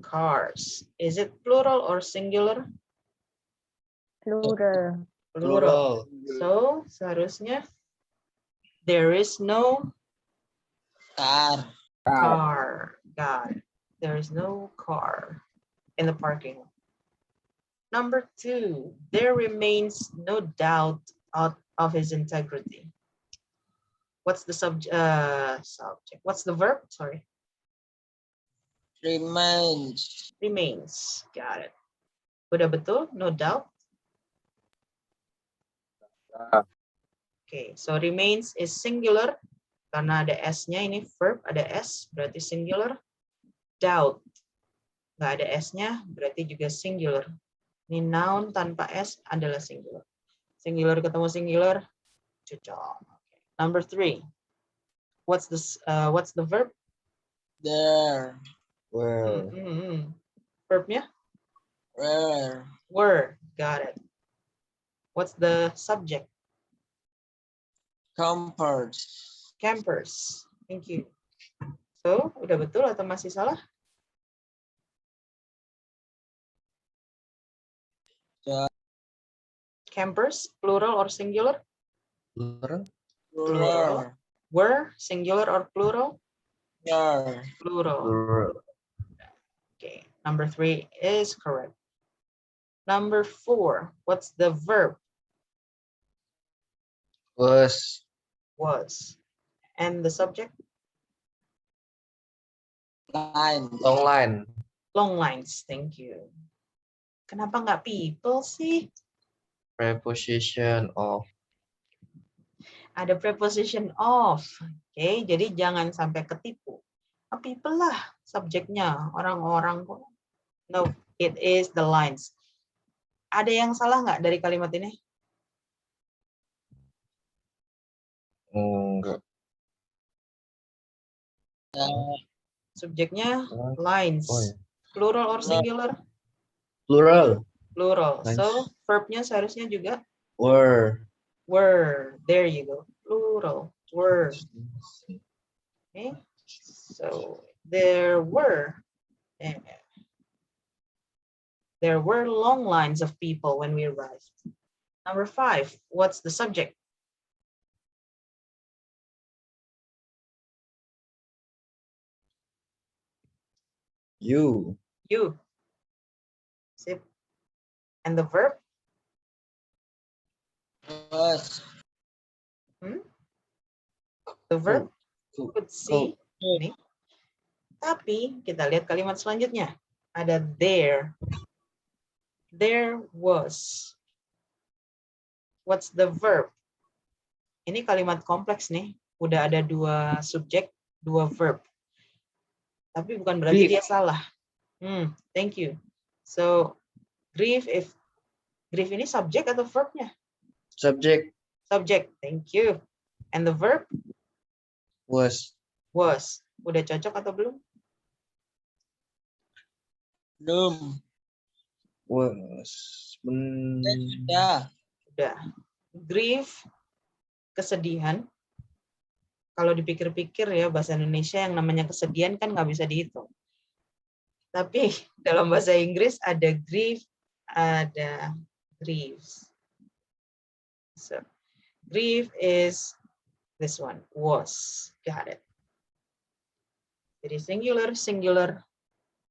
cars. Is it plural or singular? Plural. Plural. So, seharusnya there is no Car. car. Got it. There is no car in the parking lot. Number 2, there remains no doubt of his integrity. What's the subject? What's the verb? Sorry. Remains. Remains. Got it. Udah betul? No doubt? Okay, so remains is singular. Karena ada S-nya ini verb, ada S, berarti singular. Doubt. Nggak ada S-nya, berarti juga singular. Ini noun tanpa S adalah singular. Singular ketemu singular, cocok. Okay. Number 3. What's the verb? There. Were. Verbnya? Where. Were. Got it. What's the subject? Comfort. Campers. Thank you. So, udah betul atau masih salah? Ya. Campers, plural or singular? Plural. Plural. Were, singular or plural? Where. Plural. Plural. Okay, number 3 is correct. Number 4, what's the verb? Was. Was. And the subject? Line. Long line. Long lines, thank you. Kenapa nggak people sih? Preposition of. Ada preposition of. Oke, jadi jangan sampai ketipu. People lah subjeknya, orang-orang kok. No, it is the lines. Ada yang salah nggak dari kalimat ini? Enggak. Ya. Subjeknya lines. Oh, ya. Plural or singular? Plural. Plural. Lines. So, verbnya seharusnya juga Were. were. There you go. Plural. Were. Okay. So, there were long lines of people when we arrived. Number 5, what's the subject? You. You. Sip. And the verb? Was. The verb? Could. Could see. Ini. Tapi kita lihat kalimat selanjutnya. Ada there. There was. What's the verb? Ini kalimat kompleks nih. Udah ada 2 subjek, 2 verb. Tapi bukan berarti dia salah. Thank you. So, grieve ini subjek atau verbnya? Subject. Subject. Thank you. And the verb? Was. Was. Udah cocok atau belum? Belum. Was. Ya. Udah. Grief, kesedihan. Kalau dipikir-pikir ya, bahasa Indonesia yang namanya kesedihan kan nggak bisa dihitung. Tapi dalam bahasa Inggris ada grief, ada grieves. So, grief is this one, was. Got it. Jadi singular.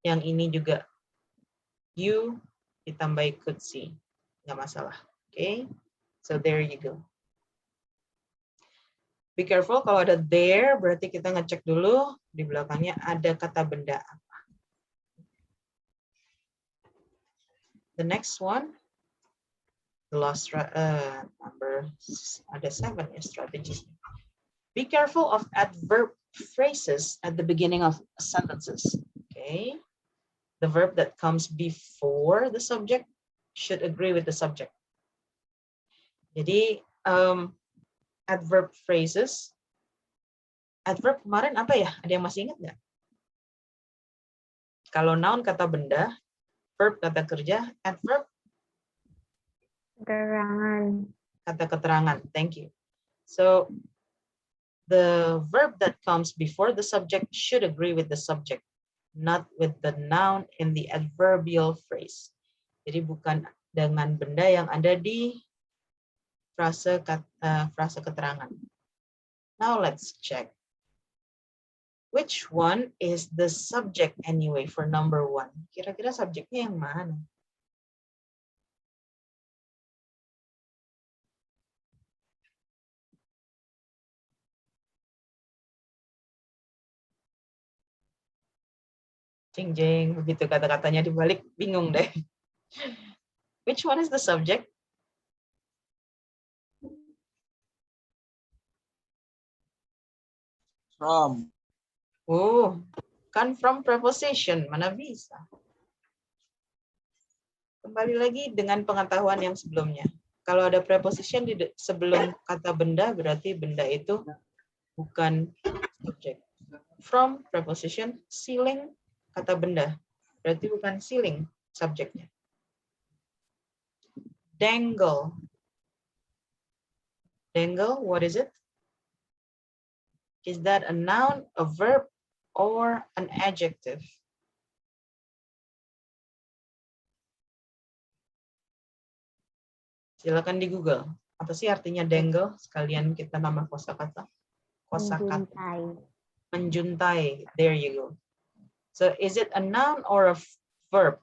Yang ini juga you ditambah could see. Nggak masalah. Okay. So there you go. Be careful kalau ada there, berarti kita ngecek dulu di belakangnya ada kata benda apa. The next one, the last number, ada 7 ya, strategies. Be careful of adverb phrases at the beginning of sentences. Okay, the verb that comes before the subject should agree with the subject. Jadi adverb phrases. Adverb kemarin apa ya? Ada yang masih ingat nggak? Kalau noun kata benda, verb kata kerja, adverb Keterangan. kata keterangan. Thank you. So the verb that comes before the subject should agree with the subject, not with the noun in the adverbial phrase. Jadi bukan dengan benda yang ada di frase keterangan. Now let's check. Which one is the subject anyway for number 1? Kira-kira subjeknya yang mana? Jeng-jeng, begitu kata-katanya dibalik, bingung deh. Which one is the subject? From. Oh, kan from preposition, mana bisa. Kembali lagi dengan pengetahuan yang sebelumnya. Kalau ada preposition di sebelum kata benda, berarti benda itu bukan Subject. From preposition ceiling, kata benda. Berarti bukan ceiling subjeknya. Dangle. Dangle, what is it? Is that a noun, a verb, or an adjective? Silakan di Google. Apa sih artinya dangle? Sekalian kita nambah kosakata. Kosakata. Menjuntai. Menjuntai. There you go. So is it a noun or a verb?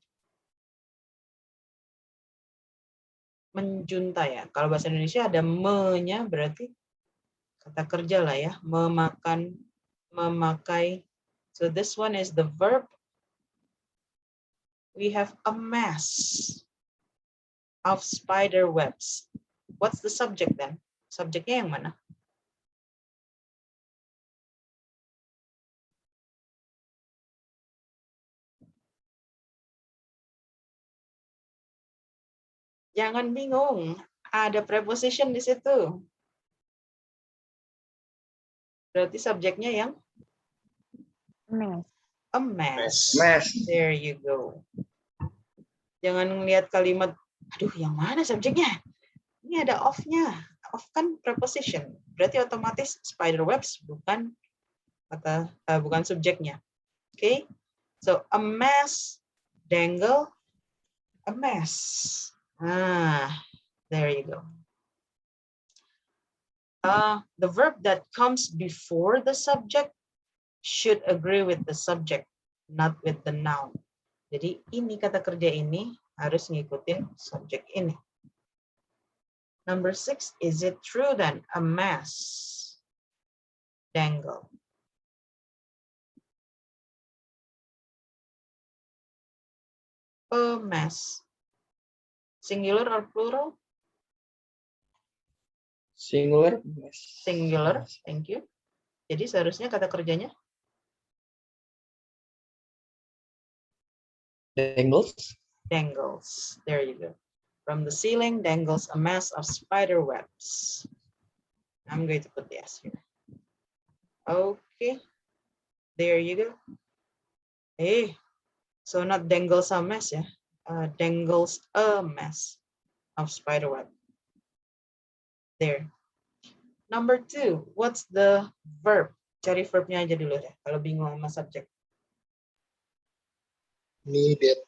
Menjuntai ya. Kalau bahasa Indonesia ada me-nya, berarti kata kerja lah ya. Memakan, memakai. So this one is the verb. We have a mass of spider webs. What's the subject then? Subjeknya yang mana? Jangan bingung, ada preposition di situ. Berarti subjeknya yang Mess. a mass. Mass. There you go. Jangan ngelihat kalimat, aduh yang mana subjeknya? Ini ada of-nya. Of kan preposition. Berarti otomatis spider webs bukan kata bukan subjeknya. Oke. Okay? So a mass, dangle, a mass. There you go. The verb that comes before the subject should agree with the subject, not with the noun. Jadi ini kata kerja ini harus ngikutin subjek ini. Number 6, is it true then? A mass, dangle. A mass. Singular or plural? Singular. Singular, thank you. Jadi seharusnya kata kerjanya Dangles. dangles. There you go. From the ceiling dangles a mass of spider webs. I'm going to put the S here. Okay. There you go. Hey, so not dangles a mess, yeah. Dangles a mess of spider web. There. Number 2, what's the verb? Cari verbnya aja dulu deh, kalau bingung sama subjek. Needed.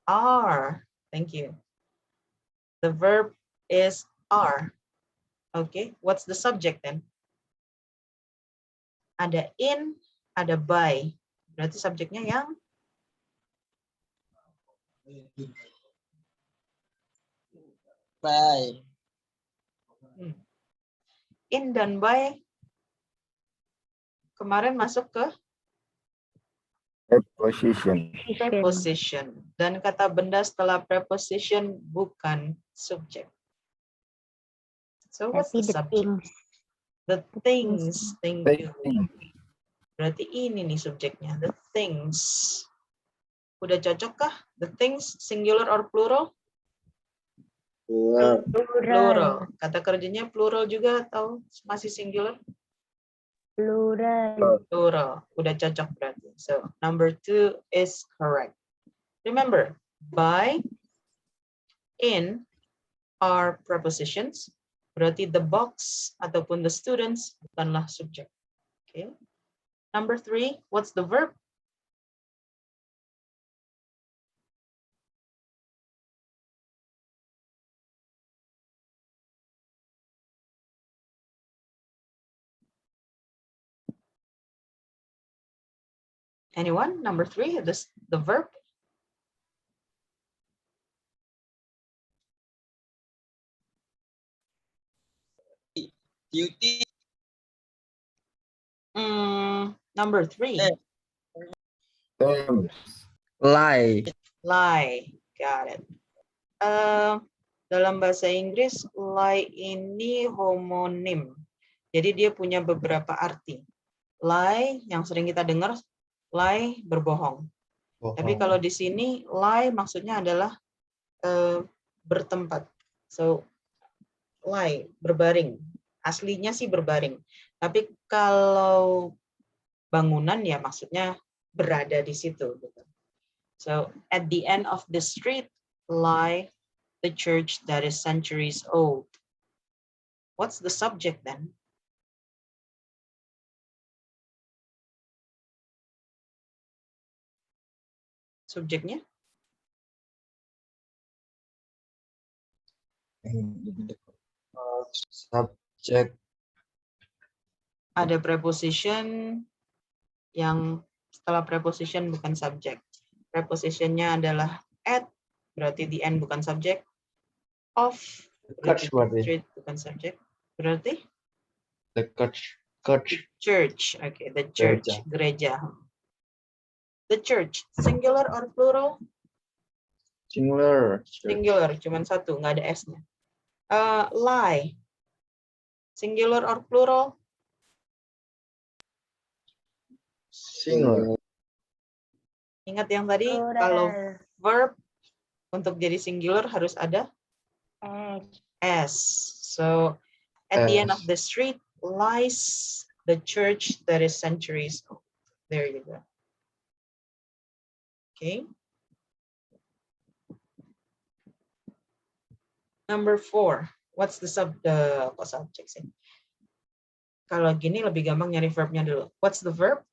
Are. Thank you. The verb is are. Okay, what's the subject then? Ada in, ada by. Berarti subjeknya yang By. in dan by kemarin masuk ke Preposition. preposition. Dan kata benda setelah preposition bukan subjek. So what's the Berarti the subject? things. The things. Thank you. Thing. Berarti ini nih subjeknya. The things. Udah cocok kah? The things singular or plural? Plural. Kata kerjanya plural juga atau masih singular? Plural. Plural. Udah cocok berarti. So number 2 is correct. Remember, by, in are prepositions. Berarti the box ataupun the students bukanlah subjek. Okay. Number 3, what's the verb? Anyone? Number 3, the verb? Duty. Number 3, Terms. Lie. lie. Got it. Dalam bahasa Inggris, lie ini homonim. Jadi dia punya beberapa arti. Lie yang sering kita dengar, lie berbohong. Tapi kalau di sini lie maksudnya adalah bertempat. So lie, berbaring. Aslinya sih berbaring. Tapi kalau bangunan ya maksudnya berada di situ. So at the end of the street lie the church that is centuries old. What's the subject then? Subjeknya? Subject. Ada preposition yang setelah preposition bukan subjek. Prepositionnya adalah at, berarti the end bukan subjek. Of, berarti Church berarti. street bukan subjek. Berarti The church. church. Okay, the church, gereja. The church, singular or plural? Singular. Singular, cuman satu, nggak ada s-nya. Lie, singular or plural? Singular. Ingat yang tadi, Plural. kalau verb untuk jadi singular harus ada s. So at the end of the street lies the church that is centuries old. There you go. Okay. Number 4. What's the subject sih? Kalau gini lebih gampang nyari verbnya dulu. What's the verb?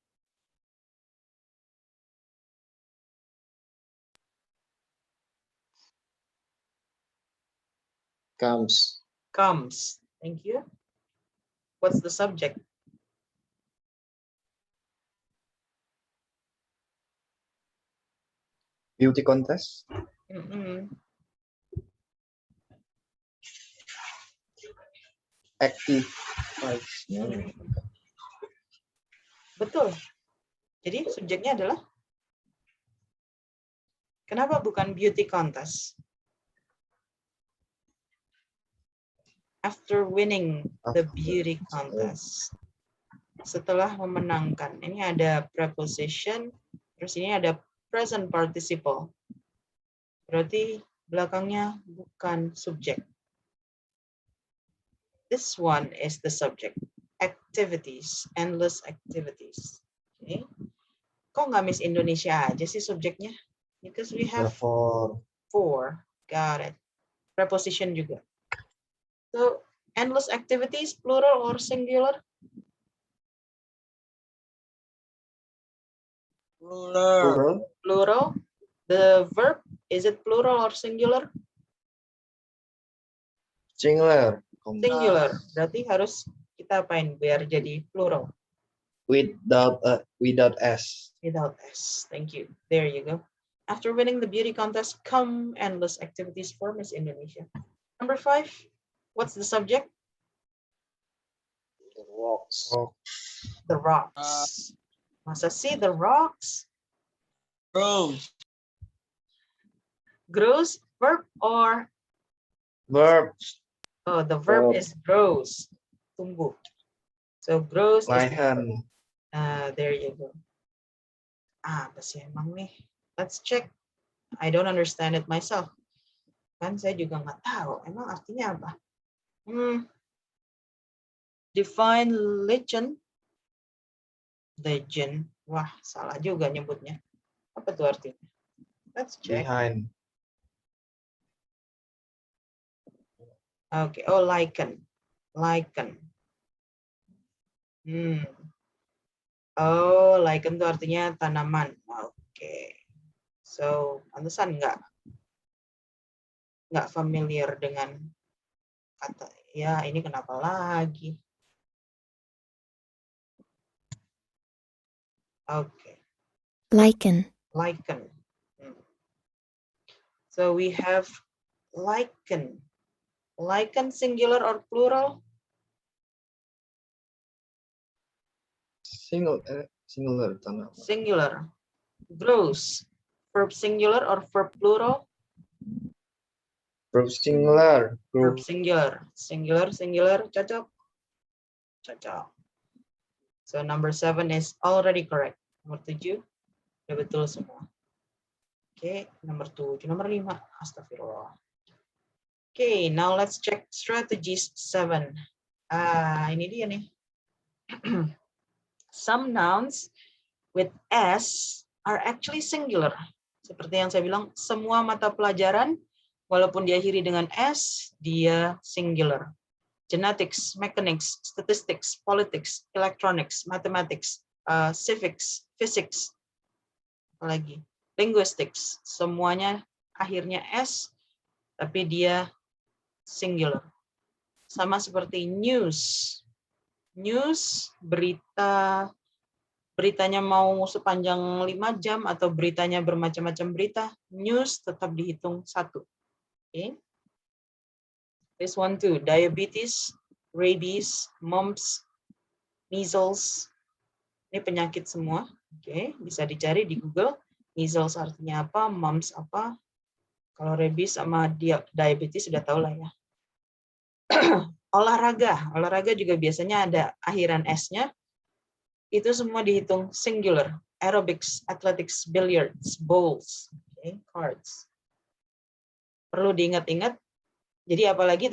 Comes. Comes. Thank you. What's the subject? Beauty contest. Active. Betul. Jadi subjeknya adalah kenapa bukan beauty contest? After winning the beauty contest. Setelah memenangkan. Ini ada preposition, terus ini ada present participle. Berarti belakangnya bukan subjek. This one is the subject. Activities, endless activities. Okay. Kok nggak Miss Indonesia aja sih subjeknya? Because we have four. Got it. Preposition juga. So, endless activities, plural or singular? Plural. Plural. The verb, is it plural or singular? Singular. Singular. Berarti harus kita apain biar jadi plural? Without s. Without s. Thank you. There you go. After winning the beauty contest, come endless activities for Miss Indonesia. Number 5. What's the subject? The rocks. The rocks. Masa sih the rocks? Grows. Grows, verb or? Verb. Oh, the verb is grows. Tumbuh. So grows is. There you go. Apa sih emang nih? Let's check. I don't understand it myself. Kan saya juga nggak tahu. Emang artinya apa? Define legend. Legend. Wah, salah juga nyebutnya. Apa tuh artinya? Let's check. Behind. Okay. Oh, lichen. Lichen. Oh, lichen itu artinya tanaman. Oke. So, pantesan nggak familiar dengan kata. Ya, ini kenapa lagi? Oke. Lichen. Lichen. So we have lichen. Lichen singular or plural? Singular. Singular. Grows. Verb singular or verb plural? Verb singular. Verb singular. Singular. Cocok. Cocok. So number 7 is already correct. Nomor 7 udah betul semua. Oke, nomor 7, nomor 5. Astagfirullah. Okay, now let's check strategies 7. Ini dia nih. Some nouns with S are actually singular. Seperti yang saya bilang, semua mata pelajaran walaupun diakhiri dengan S, dia singular. Genetics, mechanics, statistics, politics, electronics, mathematics, civics, physics, apalagi linguistics, semuanya akhirnya S, tapi dia singular. Sama seperti news. News, beritanya mau sepanjang 5 jam atau beritanya bermacam-macam berita, news tetap dihitung 1. Okay. This one too, diabetes, rabies, mumps, measles. Ini penyakit semua. Oke, bisa dicari di Google. Measles artinya apa, mumps apa. Kalau rabies sama diabetes sudah tahu lah ya. Olahraga juga biasanya ada akhiran S-nya. Itu semua dihitung singular. Aerobics, athletics, billiards, bowls, okay, cards. Perlu diingat-ingat. Jadi apalagi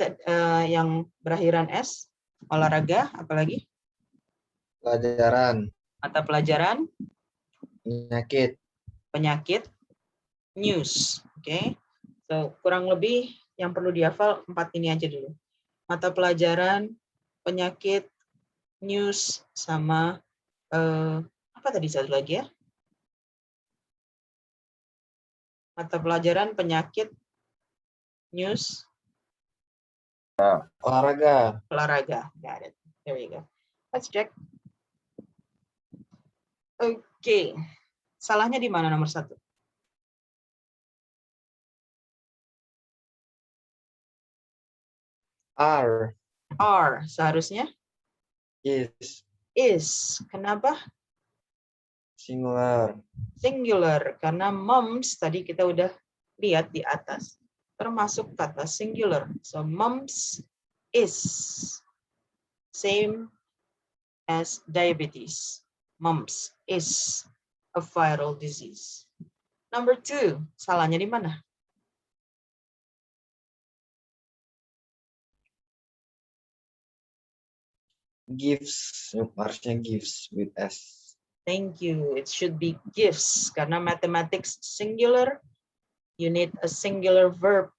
yang berakhiran S? Olahraga, apalagi? Pelajaran. Mata pelajaran, Penyakit. news. Okay. So kurang lebih yang perlu dihafal 4 ini aja dulu. Mata pelajaran, penyakit, news, sama apa tadi satu lagi ya? Mata pelajaran, penyakit, news, Olahraga. Got it. There we go. Let's check. Oke. Salahnya di mana nomor 1? R. Seharusnya Is. Kenapa? Singular. Singular. Karena mums tadi kita udah lihat di atas. Termasuk kata singular. So mumps is same as diabetes. Mumps is a viral disease. Number 2, salahnya di mana? Gives. Harusnya gives with S. Thank you. It should be gifts. Karena mathematics singular, you need a singular verb.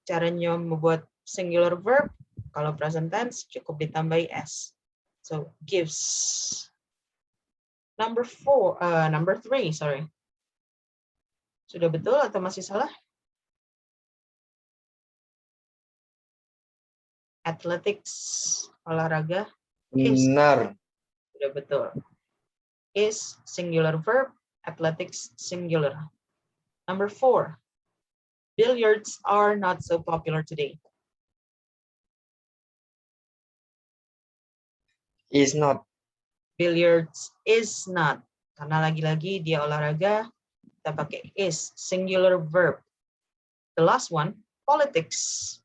Caranya membuat singular verb, kalau present tense cukup ditambahi S. So gives. Number 3, sorry. Sudah betul atau masih salah? Athletics, olahraga. Benar. Sudah betul. Is singular verb, athletics singular. Number 4. Billiards are not so popular today. Is not. Billiards is not. Karena lagi-lagi dia olahraga, kita pakai is, singular verb. The last one, politics.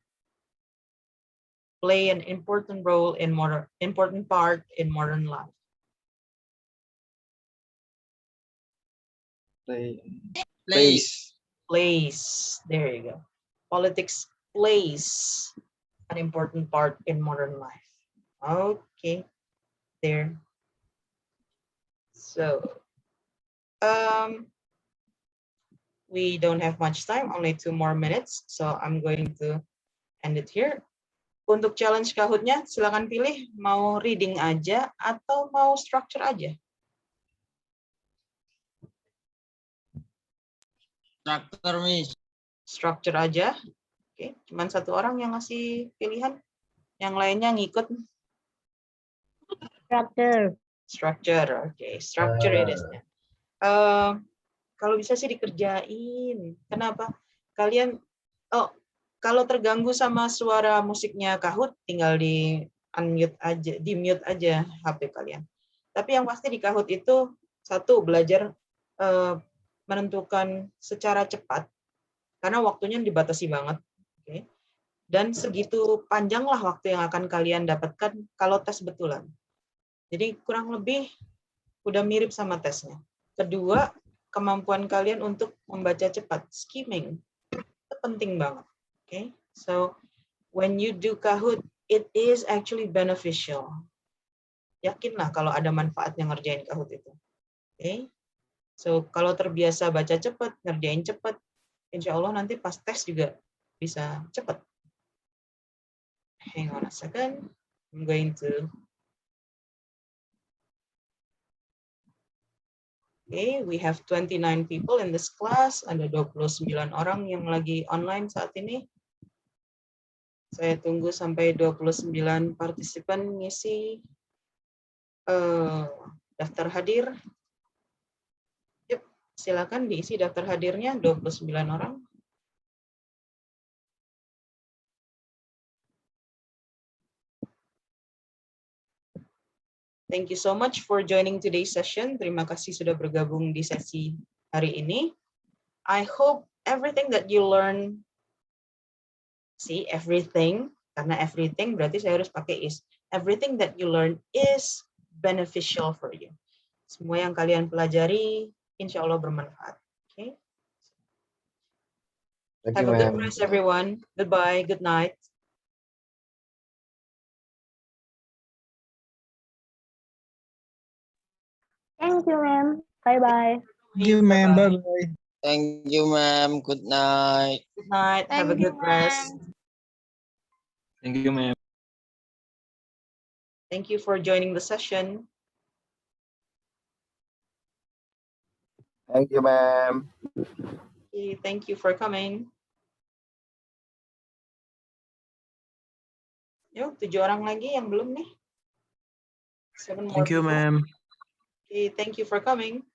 Play an important role in important part in modern life. Plays. There you go. Politics plays an important part in modern life. Okay. There. So, we don't have much time, only 2 more minutes. So I'm going to end it here. Untuk challenge Kahoot-nya, silakan pilih mau reading aja atau mau structure aja. Traktor, Miss. Structure aja. Oke, cuman 1 orang yang ngasih pilihan. Yang lainnya ngikut. Structure. Oke, structure it is. Kalau bisa sih dikerjain. Kenapa? Kalian kalau terganggu sama suara musiknya Kahoot, tinggal di mute aja HP kalian. Tapi yang pasti di Kahoot itu 1, belajar menentukan secara cepat karena waktunya dibatasi banget. Okay. Dan segitu panjanglah waktu yang akan kalian dapatkan kalau tes betulan. Jadi kurang lebih udah mirip sama tesnya. Kedua, kemampuan kalian untuk membaca cepat, skimming. Itu penting banget. Okay. So when you do Kahoot, it is actually beneficial. Yakinlah kalau ada manfaatnya ngerjain Kahoot itu. Okay? So kalau terbiasa baca cepat, ngerjain cepat, insya Allah nanti pas tes juga bisa cepat. Hang on a second. I'm going to. Okay, we have 29 people in this class. Ada 29 orang yang lagi online saat ini. Saya tunggu sampai 29 partisipan ngisi daftar hadir. Yuk, silakan diisi daftar hadirnya 29 orang. Thank you so much for joining today's session. Terima kasih sudah bergabung di sesi hari ini. I hope everything that you learn, see everything, karena everything berarti saya harus pakai is. Everything that you learn is beneficial for you. Semua yang kalian pelajari, insya Allah bermanfaat. Okay? Thank Have you, a good ma'am. rest, everyone. Goodbye. Good night. Thank you, ma'am. Bye-bye. Thank you, ma'am. Bye-bye. Bye-bye. Thank you, ma'am. Good night. Good night. Have a Thank you, good rest. Thank you, ma'am. Thank you for joining the session. Thank you, ma'am. Okay, thank you for coming. Yuk, 7 orang lagi yang belum nih. 7 more Thank you, people. ma'am. Okay, thank you for coming.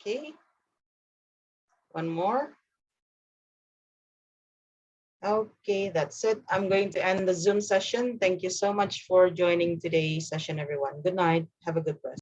Okay. One more. Okay, that's it. I'm going to end the Zoom session. Thank you so much for joining today's session, everyone. Good night. Have a good rest.